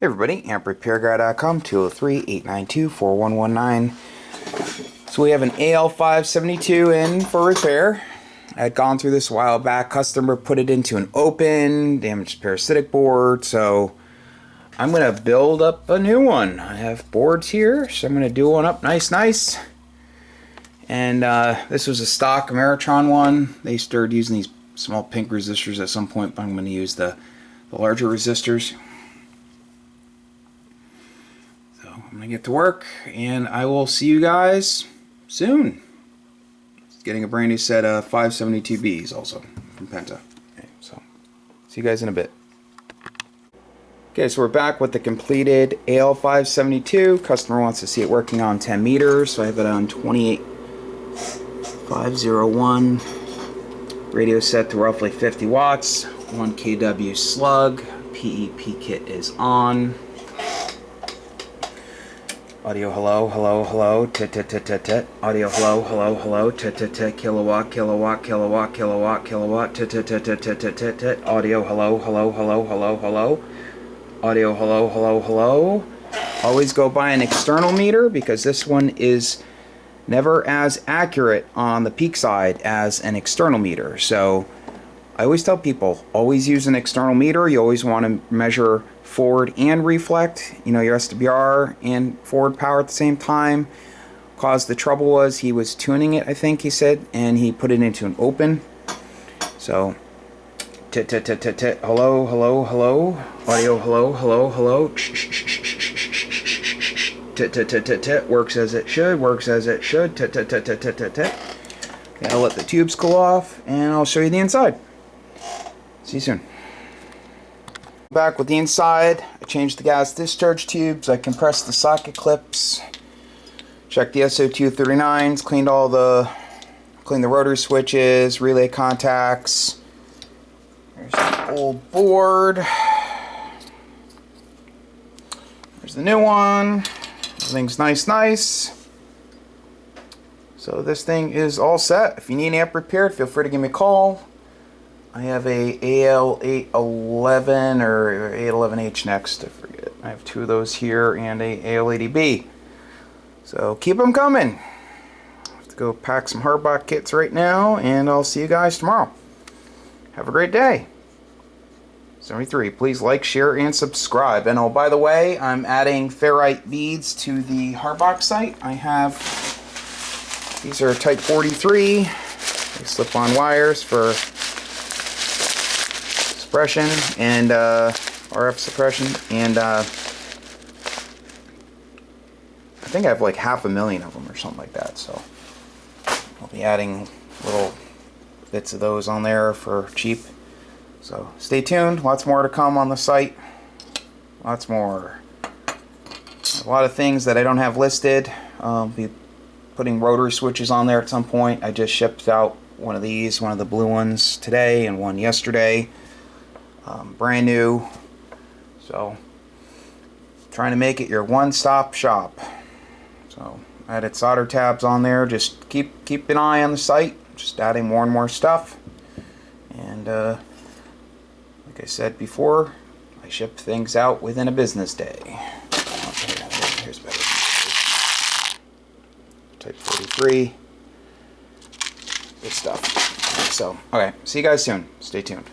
Hey everybody, AmpRepairGuy.com, 203-892-4119. So we have an Al572 in for repair. I had gone through this a while back. Customer put it into an open, damaged parasitic board, so I'm going to build up a new one. I have boards here, so I'm going to do one up nice. And this was a stock Ameritron one. They started using these small pink resistors at some point, but I'm going to use the larger resistors. I'm going to get to work, and I will see you guys soon. Getting a brand new set of 572Bs also from Penta. Okay, so see you guys in a bit. Okay, so we're back with the completed Al572. Customer wants to see it working on 10 meters, so I have it on 28501. Radio set to roughly 50 watts. 1 kW slug. PEP kit is on. Audio hello, tit. Audio hello, tit, kilowatt, tit, audio hello. Audio hello. Always go by an external meter because this one is never as accurate on the peak side as an external meter. So I always tell people, always use an external meter. You always want to measure forward and reflect, you know, your SWR and forward power at the same time. Cause the trouble was he was tuning it, I think he said, and he put it into an open. So tit, hello. Audio hello. Tit, works as it should, tit. I'll let the tubes cool off and I'll show you the inside. See you soon. Back with the inside. I changed the gas discharge tubes. I compressed the socket clips. Checked the SO239s. Cleaned the rotary switches, relay contacts. There's the old board. There's the new one. Everything's nice. So this thing is all set. If you need an amp repaired, feel free to give me a call. I have a AL811 or 811H next, I forget. I have two of those here and a AL80B. So keep them coming. I have to go pack some hardbox kits right now, and I'll see you guys tomorrow. Have a great day. 73. Please like, share, and subscribe. And oh, by the way, I'm adding ferrite beads to the hardbox site. I have, these are type 43. They slip on wires for suppression and RF suppression, and I think I have like 500,000 of them or something like that, so I'll be adding little bits of those on there for cheap. So stay tuned, lots more to come on the site, lots more. A lot of things that I don't have listed. I'll be putting rotary switches on there at some point. I just shipped out one of these, one of the blue ones today and one yesterday. Brand new, so trying to make it your one-stop shop. So I added solder tabs on there. Just keep an eye on the site, just adding more and more stuff. And like I said before, I ship things out within a business day. Okay, here's better. Type 43, good stuff. So okay, see you guys soon. Stay tuned.